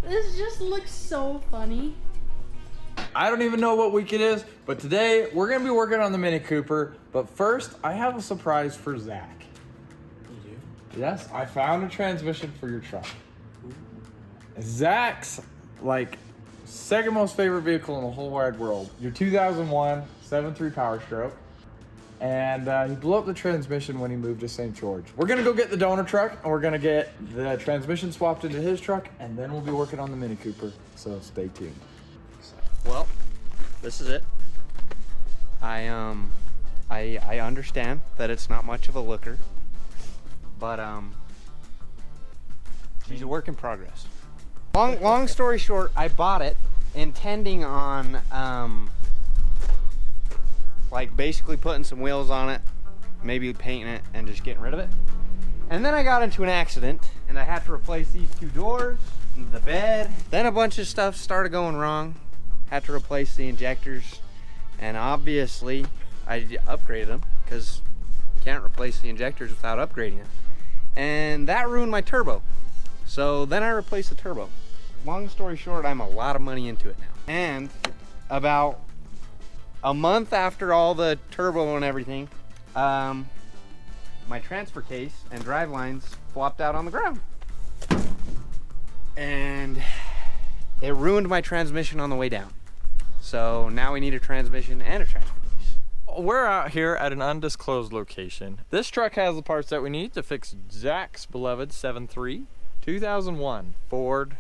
This just looks so funny. I don't even know what week it is, but today we're gonna be working on the Mini Cooper. But first, I have a surprise for Zach. You do? Yes, I found a transmission for your truck. Zach's second most favorite vehicle in the whole wide world. Your 2001 7.3 Power Stroke. And he blew up the transmission when he moved to St. George. We're gonna go get the donor truck and we're gonna get the transmission swapped into his truck, and then we'll be working on the Mini Cooper, so stay tuned. Well, this is it. I understand that it's not much of a looker, but she's a work in progress. Long story short, I bought it intending on basically putting some wheels on it, maybe painting it and just getting rid of it. And then I got into an accident and I had to replace these two doors, the bed. Then a bunch of stuff started going wrong. Had to replace the injectors, and obviously I upgraded them because you can't replace the injectors without upgrading it. And that ruined my turbo. So then I replaced the turbo. Long story short, I'm a lot of money into it now. And about a month after all the turbo and everything, my transfer case and drive lines flopped out on the ground. And it ruined my transmission on the way down. So now we need a transmission and a transfer case. We're out here at an undisclosed location. This truck has the parts that we need to fix Zach's beloved 7.3 2001 Ford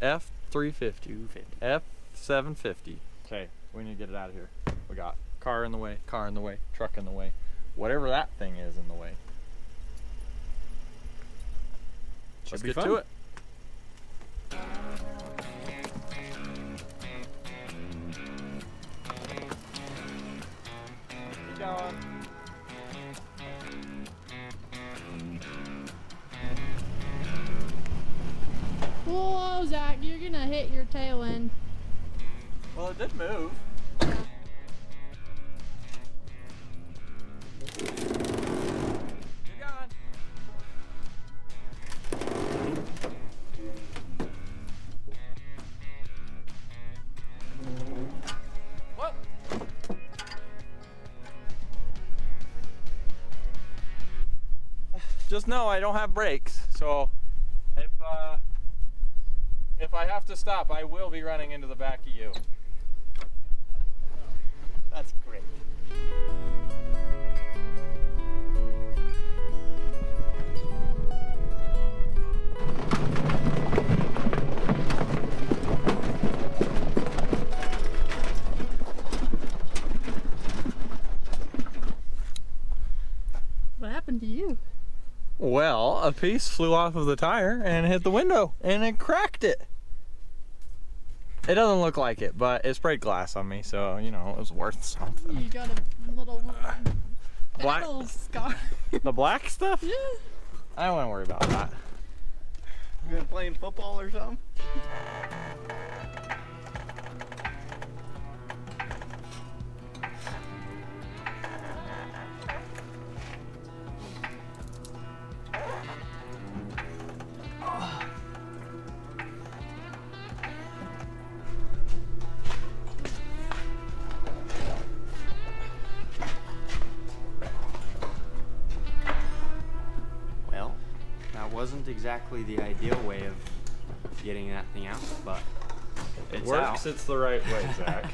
F-350. F-750. Okay, we need to get it out of here. We got car in the way, truck in the way, whatever that thing is in the way. Let's get to it. Keep going. Whoa, Zach, you're gonna hit your tail end. Well, it did move. Keep going. Whoa. Just know I don't have brakes, so if I have to stop, I will be running into the back of you. That's great. What happened to you? Well, a piece flew off of the tire and hit the window, and it cracked it. It doesn't look like it, but it sprayed glass on me, so, you know, it was worth something. You got a little Black battle scar. The black stuff? Yeah. I don't want to worry about that. You been playing football or something? Wasn't exactly the ideal way of getting that thing out, but It it's works, out. it's the right way, Zach.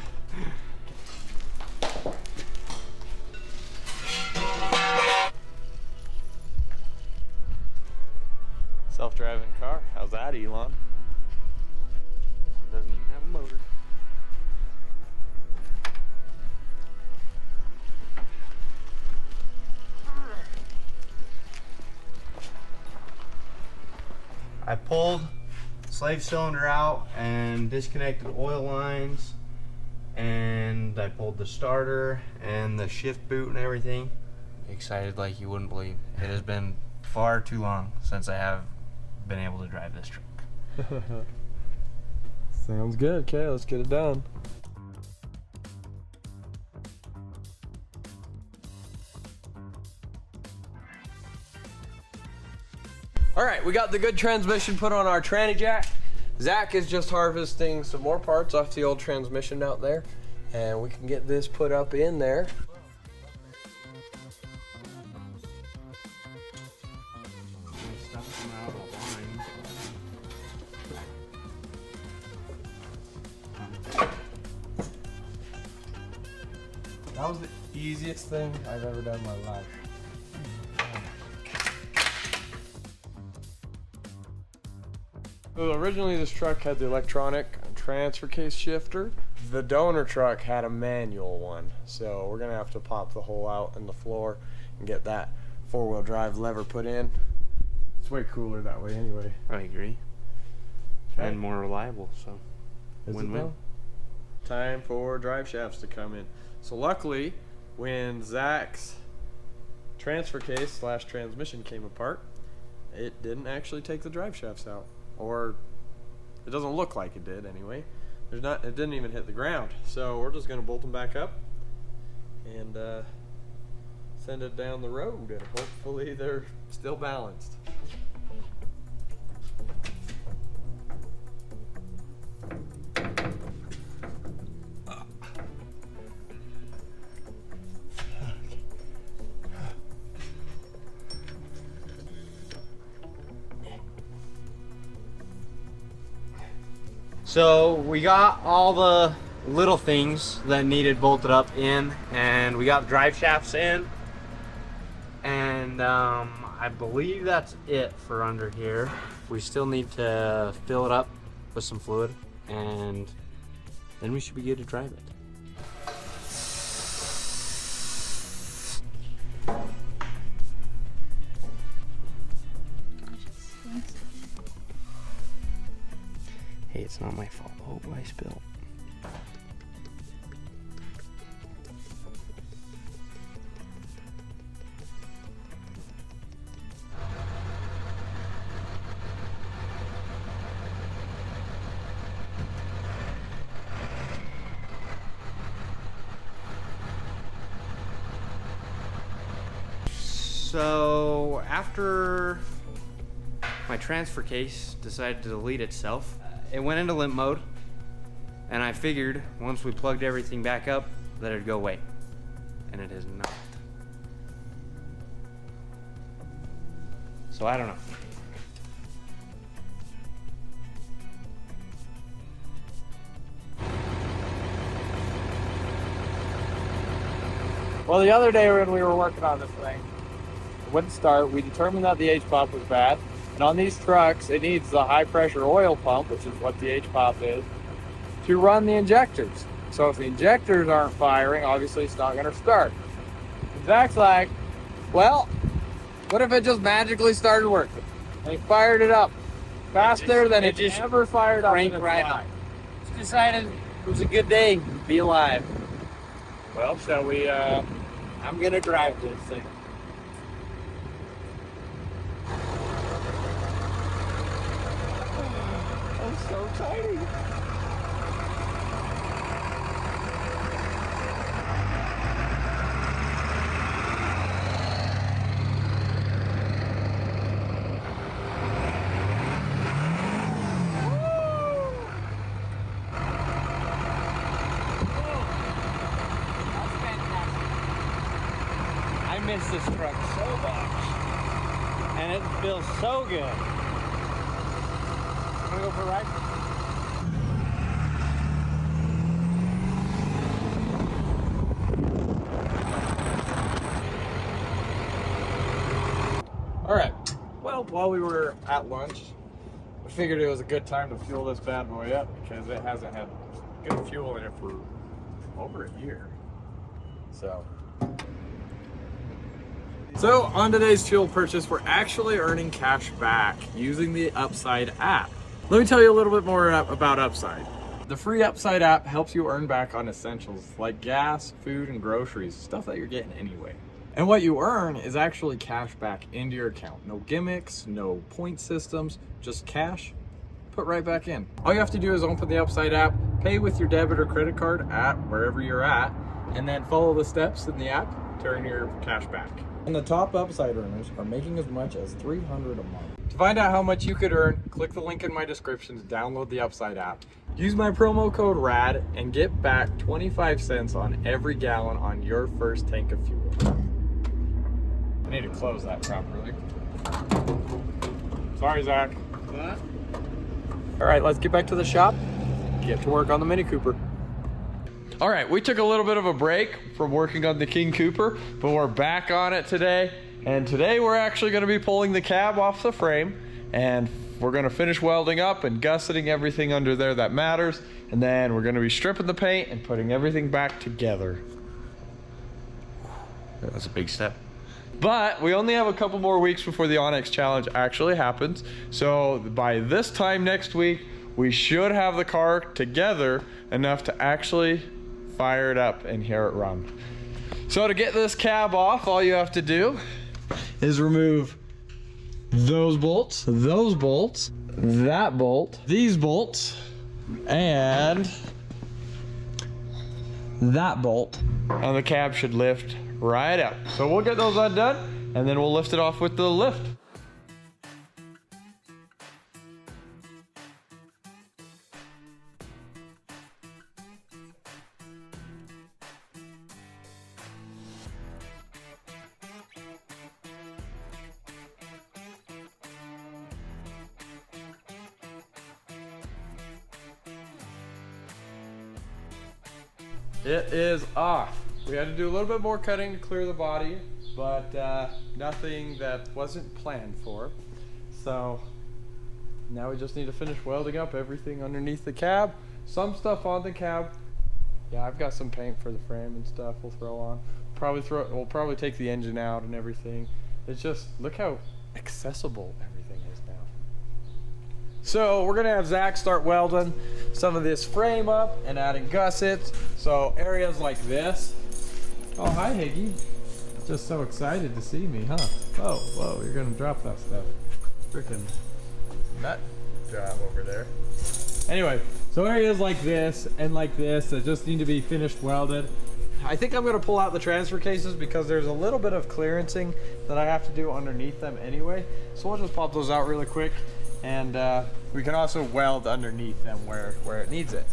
Self-driving car, how's that, Elon? It doesn't even have a motor. I pulled slave cylinder out and disconnected oil lines, and I pulled the starter and the shift boot and everything. Excited like you wouldn't believe. It has been far too long since I have been able to drive this truck. Sounds good. Okay, let's get it done. All right, we got the good transmission put on our tranny jack. Zach is just harvesting some more parts off the old transmission out there, and we can get this put up in there. That was the easiest thing I've ever done in my life. So originally this truck had the electronic transfer case shifter. The donor truck had a manual one. So we're gonna have to pop the hole out in the floor and get that 4-wheel drive lever put in. It's way cooler that way anyway. I agree. Okay. And more reliable, so win-win. Time for drive shafts to come in. So luckily, when Zach's transfer case / transmission came apart, it didn't actually take the drive shafts out. Or it doesn't look like it did anyway. It didn't even hit the ground. So we're just gonna bolt them back up and send it down the road, and hopefully they're still balanced. So we got all the little things that needed bolted up in, and we got drive shafts in, and I believe that's it for under here. We still need to fill it up with some fluid, and then we should be good to drive it. Hey, it's not my fault. Oh, I spilled. So after my transfer case decided to delete itself, it went into limp mode, and I figured once we plugged everything back up that it'd go away, and it has not. So I don't know. Well, the other day when we were working on this thing, it wouldn't start. We determined that the H-pump was bad. And on these trucks, it needs the high pressure oil pump, which is what the H-pump is, to run the injectors. So if the injectors aren't firing, obviously it's not going to start. And Zach's like, well, what if it just magically started working? And he fired it up faster than it ever fired up in its life. Just decided it was a good day to be alive. Well, shall we, I'm going to drive this thing. I'm so tiny. I miss this truck so much, and it feels so good. Wanna go for a ride? All right. Well, while we were at lunch, I figured it was a good time to fuel this bad boy up because it hasn't had good fuel in it for over a year. So on today's fuel purchase, we're actually earning cash back using the Upside app. Let me tell you a little bit more about Upside. The free Upside app helps you earn back on essentials like gas, food, and groceries, stuff that you're getting anyway. And what you earn is actually cash back into your account. No gimmicks, no point systems, just cash put right back in. All you have to do is open the Upside app, pay with your debit or credit card at wherever you're at, and then follow the steps in the app to earn your cash back. And the top upside earners are making as much as $300 a month. To find out how much you could earn, click the link in my description to download the Upside app. Use my promo code RAD and get back 25 cents on every gallon on your first tank of fuel. I need to close that properly. Sorry, Zach. What? All right, let's get back to the shop. Get to work on the Mini Cooper. All right, we took a little bit of a break from working on the King Cooper, but we're back on it today. And today we're actually gonna be pulling the cab off the frame, and we're gonna finish welding up and gusseting everything under there that matters. And then we're gonna be stripping the paint and putting everything back together. That's a big step. But we only have a couple more weeks before the Onyx Challenge actually happens. So by this time next week, we should have the car together enough to actually fire it up and hear it run. So to get this cab off, all you have to do is remove those bolts, that bolt, these bolts, and that bolt. And the cab should lift right up. So we'll get those undone and then we'll lift it off with the lift. It is off. We had to do a little bit more cutting to clear the body, but nothing that wasn't planned for. So now we just need to finish welding up everything underneath the cab. Some stuff on the cab. Yeah, I've got some paint for the frame and stuff we'll throw on. We'll probably take the engine out and everything. It's just, look how accessible everything is now. So we're gonna have Zach start welding some of this frame up and adding gussets. So areas like this. Oh, hi Higgy. Just so excited to see me, huh? Oh, whoa, you're gonna drop that stuff. Freaking nut job over there. Anyway, so areas like this and like this that just need to be finished welded. I think I'm gonna pull out the transfer cases because there's a little bit of clearancing that I have to do underneath them anyway. So we'll just pop those out really quick. And we can also weld underneath them where it needs it.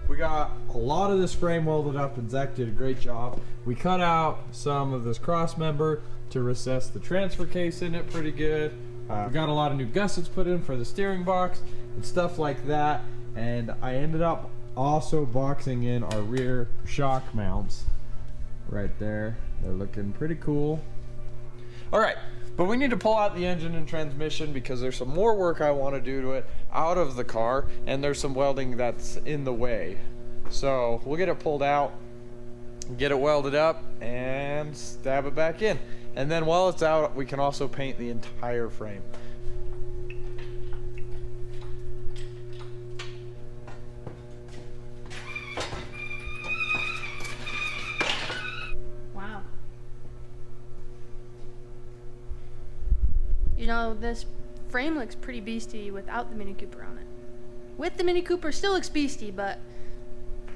We got a lot of this frame welded up and Zach did a great job. We cut out some of this cross member to recess the transfer case in it pretty good. We got a lot of new gussets put in for the steering box and stuff like that. And I ended up also boxing in our rear shock mounts right there. They're looking pretty cool. All right, but we need to pull out the engine and transmission because there's some more work I want to do to it out of the car, and there's some welding that's in the way. So we'll get it pulled out, get it welded up, and stab it back in. And then while it's out, we can also paint the entire frame. You know, this frame looks pretty beastie without the Mini Cooper on it. With the Mini Cooper, still looks beastie, but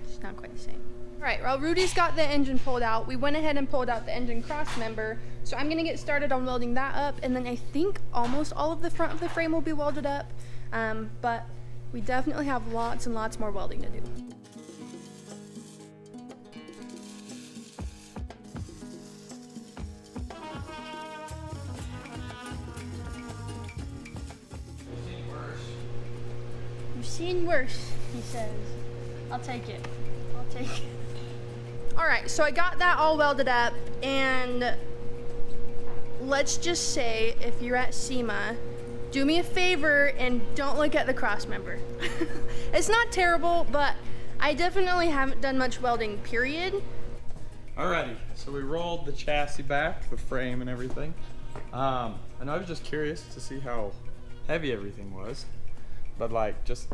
it's not quite the same. All right, well, Rudy's got the engine pulled out. We went ahead and pulled out the engine cross member. So I'm gonna get started on welding that up, and then I think almost all of the front of the frame will be welded up. But we definitely have lots and lots more welding to do. Seen worse, he says. I'll take it. I'll take it. All right, so I got that all welded up, and let's just say if you're at SEMA, do me a favor and don't look at the cross member. It's not terrible, but I definitely haven't done much welding, period. Alrighty, so we rolled the chassis back, the frame and everything. And I was just curious to see how heavy everything was. But like, just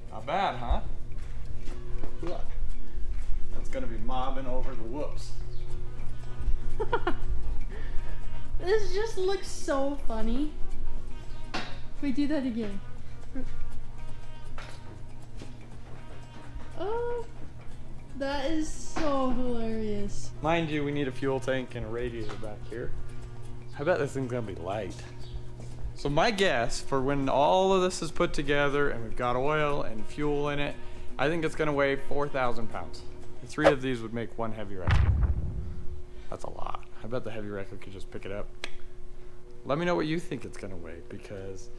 not bad, huh? Look, that's gonna be mobbing over the whoops. This just looks so funny. Wait, do that again. Oh, that is so hilarious. Mind you, we need a fuel tank and a radiator back here. I bet this thing's gonna be light. So my guess for when all of this is put together and we've got oil and fuel in it, I think it's gonna weigh 4,000 pounds. The 3 of these would make one heavy wrecker. That's a lot. I bet the heavy wrecker could just pick it up. Let me know what you think it's gonna weigh, because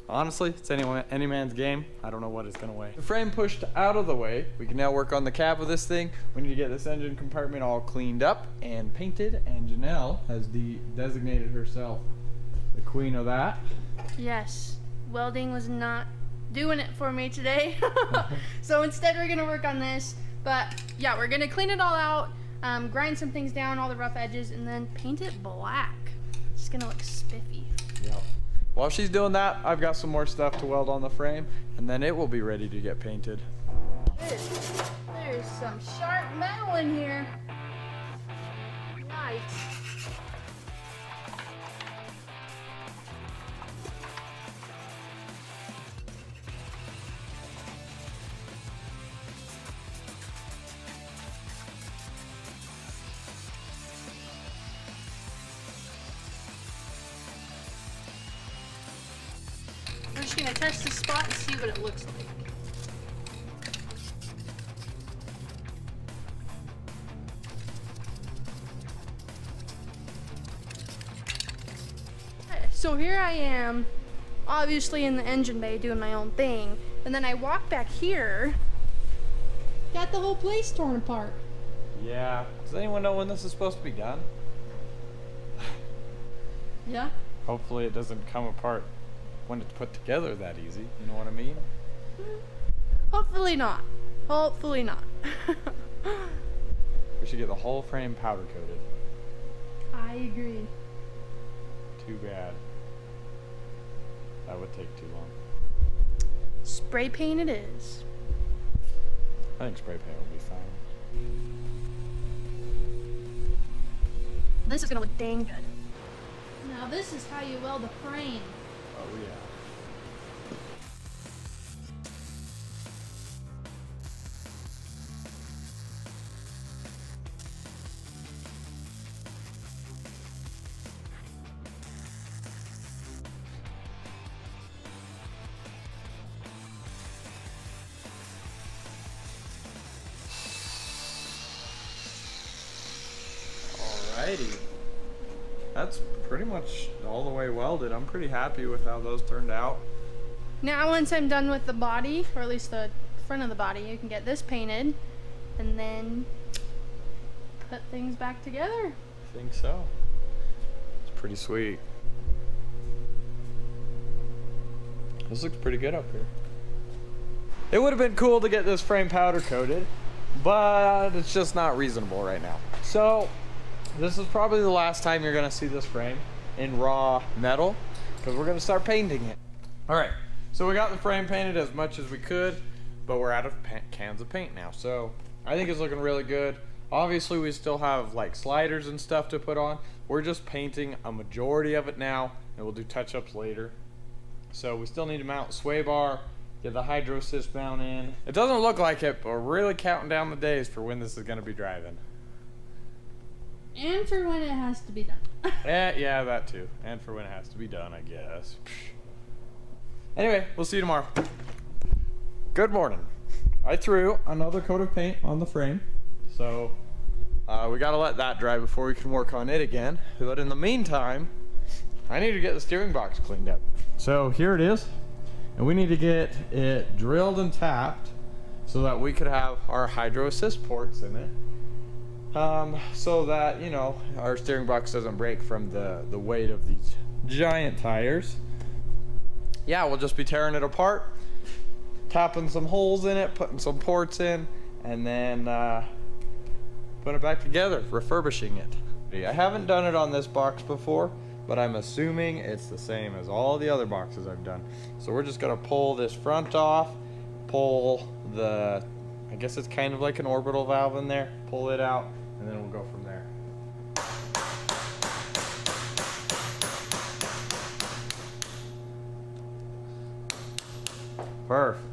honestly, it's any man's game. I don't know what it's gonna weigh. The frame pushed out of the way, we can now work on the cab of this thing. We need to get this engine compartment all cleaned up and painted, and Janelle has designated herself the queen of that. Yes, welding was not doing it for me today. So instead we're gonna work on this. But yeah, we're gonna clean it all out, grind some things down, all the rough edges, and then paint it black. It's gonna look spiffy. Yep. While she's doing that, I've got some more stuff to weld on the frame, and then it will be ready to get painted. There's some sharp metal in here. Nice. We're just gonna test the spot and see what it looks like. So here I am, obviously in the engine bay doing my own thing, and then I walk back here. Got the whole place torn apart. Yeah. Does anyone know when this is supposed to be done? Yeah. Hopefully it doesn't come apart when it's put together that easy. You know what I mean? Hopefully not. Hopefully not. We should get the whole frame powder coated. I agree. Too bad. That would take too long. Spray paint it is. I think spray paint will be fine. This is gonna look dang good. Now this is how you weld a frame. Oh yeah. Alrighty. That's pretty much all the way welded. I'm pretty happy with how those turned out. Now once I'm done with the body, or at least the front of the body, you can get this painted and then put things back together. I think so. It's pretty sweet. This looks pretty good up here. It would have been cool to get this frame powder coated, but it's just not reasonable right now. So this is probably the last time you're gonna see this frame in raw metal, because we're gonna start painting it. All right, so we got the frame painted as much as we could, but we're out of cans of paint now. So I think it's looking really good. Obviously we still have like sliders and stuff to put on. We're just painting a majority of it now, and we'll do touch-ups later. So we still need to mount the sway bar, get the hydro assist mount in. It doesn't look like it, but we're really counting down the days for when this is gonna be driving. And for when it has to be done. Yeah, that too. And for when it has to be done, I guess. Anyway, we'll see you tomorrow. Good morning. I threw another coat of paint on the frame, so we gotta let that dry before we can work on it again. But in the meantime, I need to get the steering box cleaned up. So here it is, and we need to get it drilled and tapped so that we could have our hydro assist ports in it. So that, you know, our steering box doesn't break from the weight of these giant tires. Yeah, we'll just be tearing it apart, tapping some holes in it, putting some ports in, and then putting it back together, refurbishing it. I haven't done it on this box before, but I'm assuming it's the same as all the other boxes I've done. So we're just gonna pull this front off, pull the, I guess it's kind of like an orbital valve in there, pull it out, and then we'll go from there. Perfect.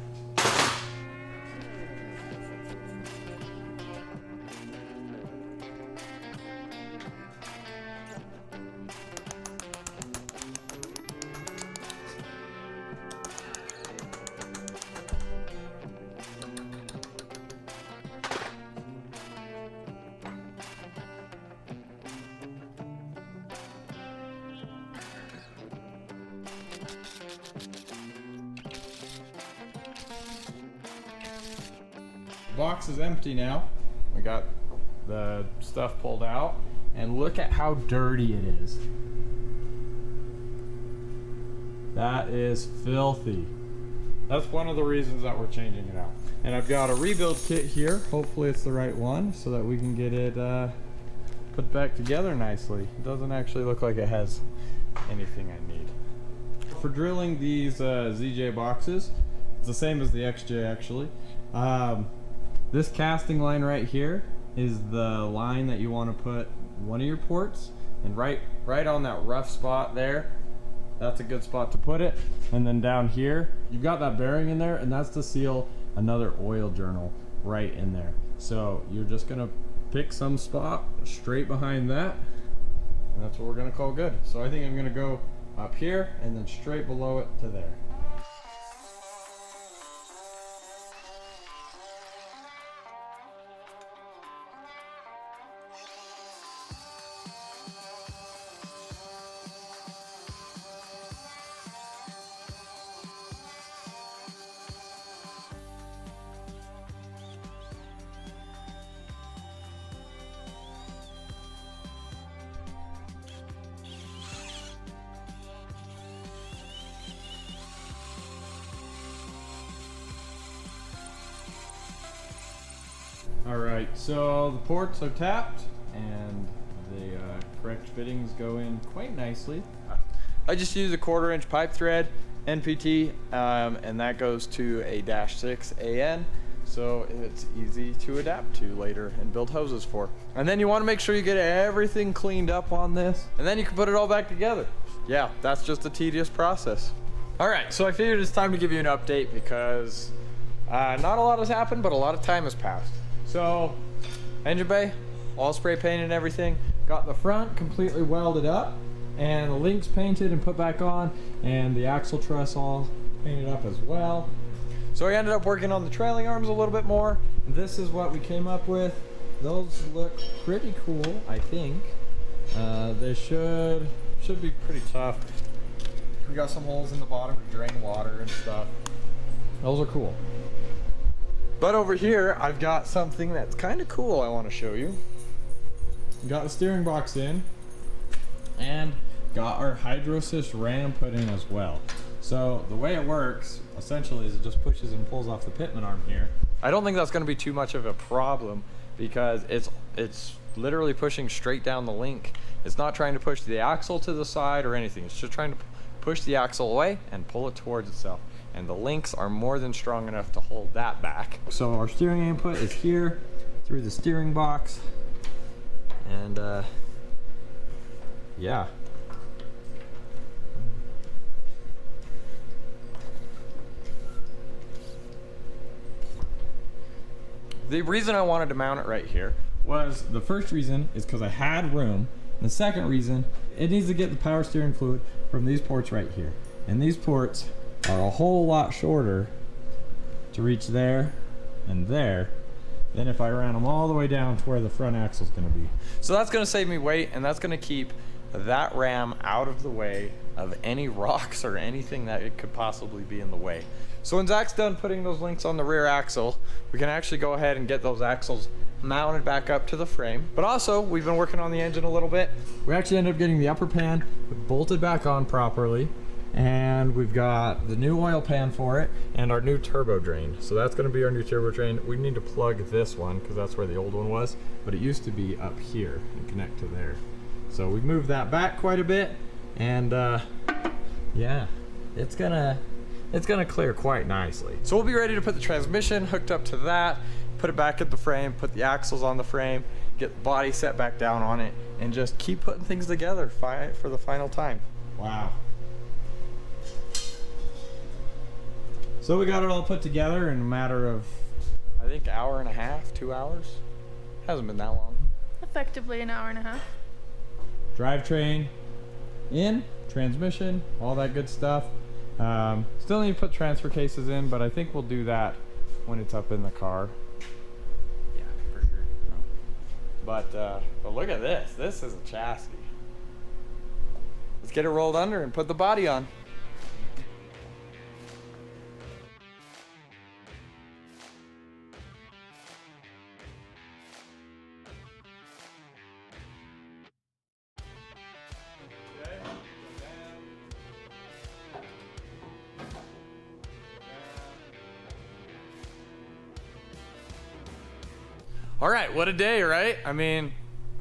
Box is empty now. We got the stuff pulled out, and look at how dirty it is. That is filthy. That's one of the reasons that we're changing it out. And I've got a rebuild kit here. Hopefully it's the right one so that we can get it put back together nicely. It doesn't actually look like it has anything I need. For drilling these ZJ boxes, it's the same as the XJ actually. This casting line right here is the line that you want to put one of your ports, and right on that rough spot there, that's a good spot to put it. And then down here, you've got that bearing in there, and that's to seal another oil journal right in there. So you're just gonna pick some spot straight behind that, and that's what we're gonna call good. So I think I'm gonna go up here and then straight below it to there. Alright, so the ports are tapped and the correct fittings go in quite nicely. I just use a 1/4 inch pipe thread, NPT, and that goes to a -6 AN, so it's easy to adapt to later and build hoses for. And then you want to make sure you get everything cleaned up on this, and then you can put it all back together. Yeah, that's just a tedious process. Alright, so I figured it's time to give you an update because not a lot has happened, but a lot of time has passed. So, engine bay, all spray painted and everything. Got the front completely welded up, and the links painted and put back on, and the axle truss all painted up as well. So I ended up working on the trailing arms a little bit more. This is what we came up with. Those look pretty cool, I think. They should be pretty tough. We got some holes in the bottom to drain water and stuff. Those are cool. But over here, I've got something that's kind of cool I want to show you. Got the steering box in, and got our Hydrosys ram put in as well. So the way it works, essentially, is it just pushes and pulls off the pitman arm here. I don't think that's going to be too much of a problem because it's literally pushing straight down the link. It's not trying to push the axle to the side or anything. It's just trying to push the axle away and pull it towards itself. And the links are more than strong enough to hold that back. So our steering input is here through the steering box, and yeah. The reason I wanted to mount it right here was, the first reason is because I had room. The second reason, it needs to get the power steering fluid from these ports right here. And these ports are a whole lot shorter to reach there and there than if I ran them all the way down to where the front axle is going to be. So that's going to save me weight, and that's going to keep that ram out of the way of any rocks or anything that it could possibly be in the way. So when Zach's done putting those links on the rear axle, we can actually go ahead and get those axles mounted back up to the frame. But also, we've been working on the engine a little bit. We actually ended up getting the upper pan bolted back on properly. And we've got the new oil pan for it and our new turbo drain. So that's going to be our new turbo drain. We need to plug this one because that's where the old one was, but it used to be up here and connect to there. So we've moved that back quite a bit, and yeah, it's gonna clear quite nicely. So we'll be ready to put the transmission hooked up to that, put it back at the frame, put the axles on the frame, get the body set back down on it, and just keep putting things together for the final time. Wow. So we got it all put together in a matter of, I think, hour and a half, 2 hours. Hasn't been that long. Effectively an hour and a half. Drivetrain in, transmission, all that good stuff. Still need to put transfer cases in, but I think we'll do that when it's up in the car. Yeah, for sure. But look at this. This is a chassis. Let's get it rolled under and put the body on. All right, what a day, right? I mean,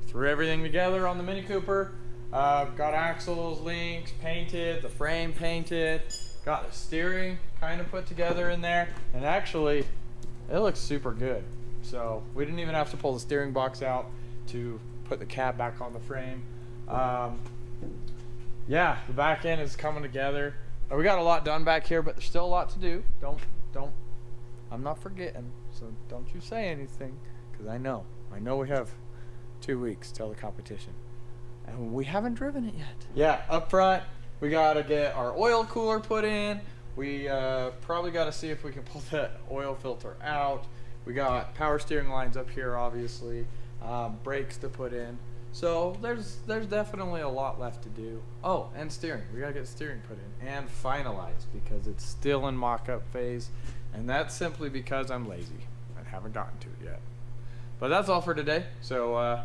threw everything together on the Mini Cooper. Got axles, links painted, the frame painted, got the steering kind of put together in there, and actually, it looks super good. So we didn't even have to pull the steering box out to put the cab back on the frame. Yeah, the back end is coming together. We got a lot done back here, but there's still a lot to do. I'm not forgetting, so don't you say anything. Because I know we have 2 weeks till the competition. And we haven't driven it yet. Yeah, up front, we gotta get our oil cooler put in. We probably gotta see if we can pull that oil filter out. We got power steering lines up here, obviously. Brakes to put in. So there's definitely a lot left to do. Oh, and steering. We gotta get steering put in and finalized because it's still in mock-up phase. And that's simply because I'm lazy and haven't gotten to it yet. But that's all for today, so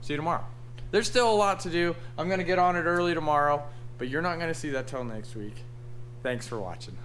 see you tomorrow. There's still a lot to do. I'm gonna get on it early tomorrow, but you're not gonna see that till next week. Thanks for watching.